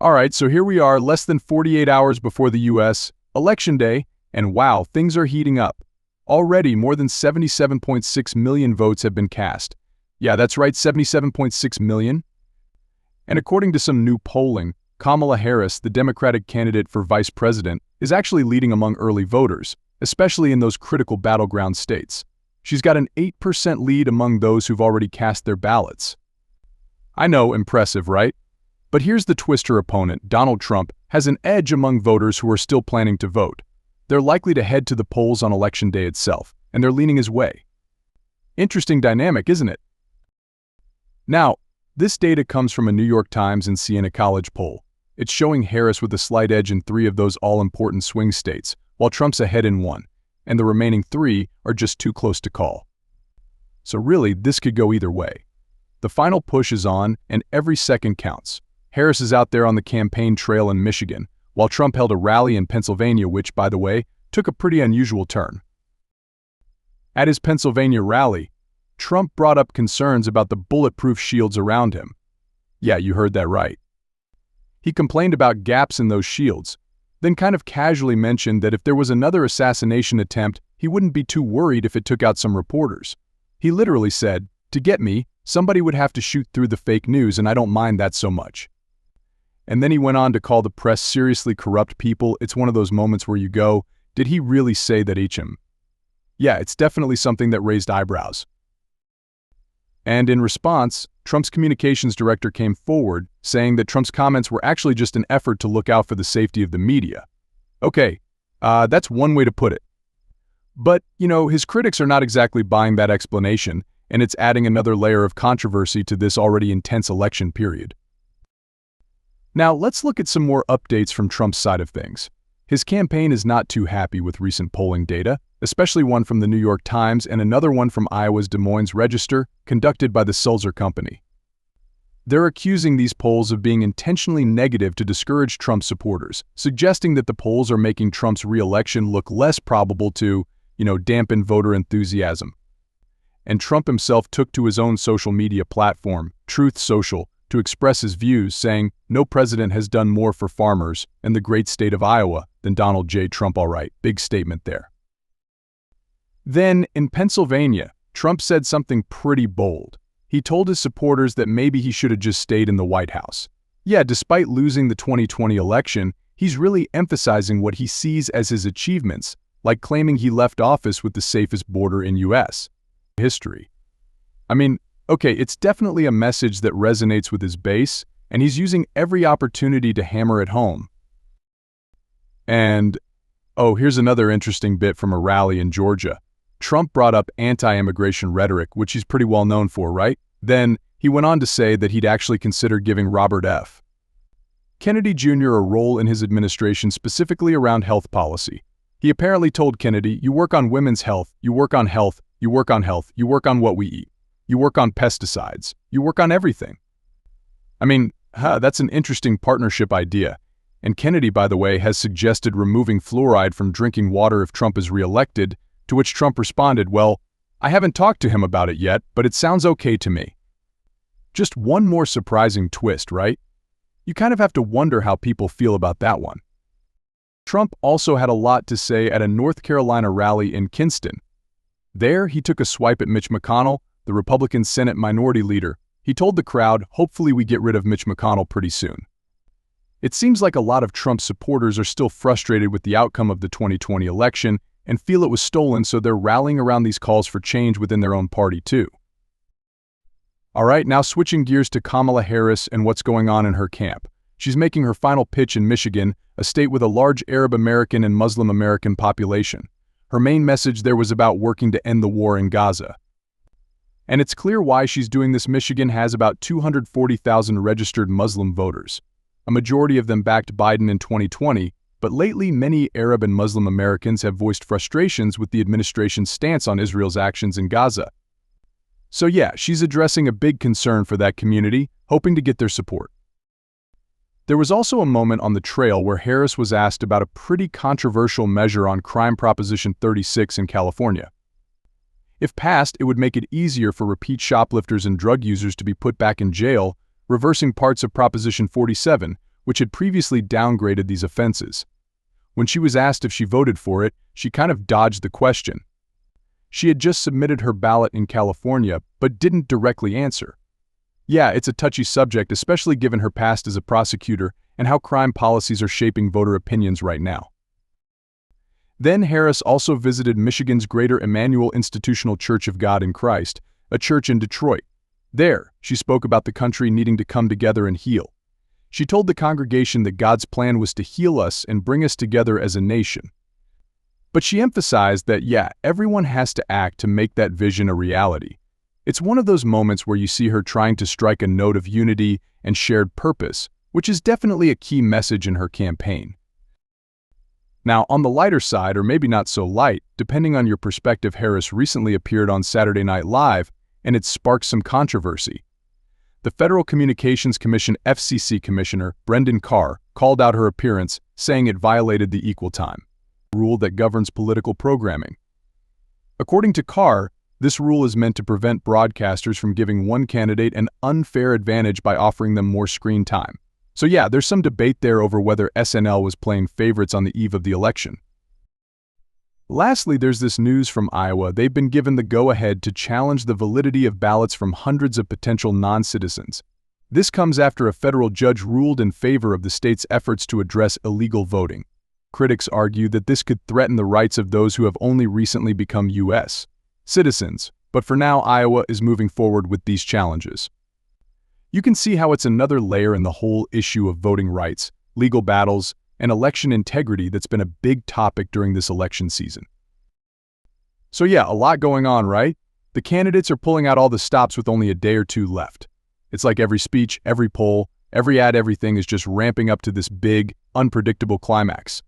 All right, so here we are, less than 48 hours before the U.S. Election Day, and wow, things are heating up. Already, more than 77.6 million votes have been cast. Yeah, that's right, 77.6 million. And according to some new polling, Kamala Harris, the Democratic candidate for vice president, is actually leading among early voters, especially in those critical battleground states. She's got an 8% lead among those who've already cast their ballots. I know, impressive, right? But here's the twist: her opponent, Donald Trump, has an edge among voters who are still planning to vote. They're likely to head to the polls on Election Day itself, and they're leaning his way. Interesting dynamic, isn't it? Now, this data comes from a New York Times and Siena College poll. It's showing Harris with a slight edge in 3 of those all-important swing states, while Trump's ahead in 1, and the remaining 3 are just too close to call. So really, this could go either way. The final push is on, and every second counts. Harris is out there on the campaign trail in Michigan, while Trump held a rally in Pennsylvania, which, by the way, took a pretty unusual turn. At his Pennsylvania rally, Trump brought up concerns about the bulletproof shields around him. Yeah, you heard that right. He complained about gaps in those shields, then kind of casually mentioned that if there was another assassination attempt, he wouldn't be too worried if it took out some reporters. He literally said, "To get me, somebody would have to shoot through the fake news, and I don't mind that so much." And then he went on to call the press seriously corrupt people. It's one of those moments where you go, did he really say that? Yeah, it's definitely something that raised eyebrows. And in response, Trump's communications director came forward, saying that Trump's comments were actually just an effort to look out for the safety of the media. Okay, that's one way to put it. But, his critics are not exactly buying that explanation, and it's adding another layer of controversy to this already intense election period. Now, let's look at some more updates from Trump's side of things. His campaign is not too happy with recent polling data, especially one from the New York Times and another one from Iowa's Des Moines Register, conducted by the Sulzer Company. They're accusing these polls of being intentionally negative to discourage Trump supporters, suggesting that the polls are making Trump's re-election look less probable to, dampen voter enthusiasm. And Trump himself took to his own social media platform, Truth Social, to express his views, saying, "No president has done more for farmers and the great state of Iowa than Donald J. Trump." All right, big statement there. Then, in Pennsylvania, Trump said something pretty bold. He told his supporters that maybe he should have just stayed in the White House. Yeah, despite losing the 2020 election, he's really emphasizing what he sees as his achievements, like claiming he left office with the safest border in U.S. history. Okay, it's definitely a message that resonates with his base, and he's using every opportunity to hammer it home. And, here's another interesting bit from a rally in Georgia. Trump brought up anti-immigration rhetoric, which he's pretty well known for, right? Then, he went on to say that he'd actually consider giving Robert F. Kennedy Jr. a role in his administration, specifically around health policy. He apparently told Kennedy, "You work on women's health, you work on health, you work on health, you work on what we eat. You work on pesticides. You work on everything." That's an interesting partnership idea. And Kennedy, by the way, has suggested removing fluoride from drinking water if Trump is re-elected, to which Trump responded, "Well, I haven't talked to him about it yet, but it sounds okay to me." Just one more surprising twist, right? You kind of have to wonder how people feel about that one. Trump also had a lot to say at a North Carolina rally in Kinston. There, he took a swipe at Mitch McConnell, the Republican Senate Minority Leader. He told the crowd, "Hopefully we get rid of Mitch McConnell pretty soon." It seems like a lot of Trump's supporters are still frustrated with the outcome of the 2020 election and feel it was stolen, so they're rallying around these calls for change within their own party too. All right, now switching gears to Kamala Harris and what's going on in her camp. She's making her final pitch in Michigan, a state with a large Arab American and Muslim American population. Her main message there was about working to end the war in Gaza. And it's clear why she's doing this. Michigan has about 240,000 registered Muslim voters. A majority of them backed Biden in 2020, but lately many Arab and Muslim Americans have voiced frustrations with the administration's stance on Israel's actions in Gaza. So yeah, she's addressing a big concern for that community, hoping to get their support. There was also a moment on the trail where Harris was asked about a pretty controversial measure on crime Proposition 36 in California. If passed, it would make it easier for repeat shoplifters and drug users to be put back in jail, reversing parts of Proposition 47, which had previously downgraded these offenses. When she was asked if she voted for it, she kind of dodged the question. She had just submitted her ballot in California, but didn't directly answer. Yeah, it's a touchy subject, especially given her past as a prosecutor and how crime policies are shaping voter opinions right now. Then Harris also visited Michigan's Greater Emmanuel Institutional Church of God in Christ, a church in Detroit. There, she spoke about the country needing to come together and heal. She told the congregation that God's plan was to heal us and bring us together as a nation. But she emphasized that, yeah, everyone has to act to make that vision a reality. It's one of those moments where you see her trying to strike a note of unity and shared purpose, which is definitely a key message in her campaign. Now, on the lighter side, or maybe not so light, depending on your perspective, Harris recently appeared on Saturday Night Live, and it sparked some controversy. The Federal Communications Commission FCC Commissioner, Brendan Carr, called out her appearance, saying it violated the equal time rule that governs political programming. According to Carr, this rule is meant to prevent broadcasters from giving one candidate an unfair advantage by offering them more screen time. So yeah, there's some debate there over whether SNL was playing favorites on the eve of the election. Lastly, there's this news from Iowa. They've been given the go-ahead to challenge the validity of ballots from hundreds of potential non-citizens. This comes after a federal judge ruled in favor of the state's efforts to address illegal voting. Critics argue that this could threaten the rights of those who have only recently become U.S. citizens, but for now, Iowa is moving forward with these challenges. You can see how it's another layer in the whole issue of voting rights, legal battles, and election integrity that's been a big topic during this election season. So yeah, a lot going on, right? The candidates are pulling out all the stops with only a day or two left. It's like every speech, every poll, every ad, everything is just ramping up to this big, unpredictable climax.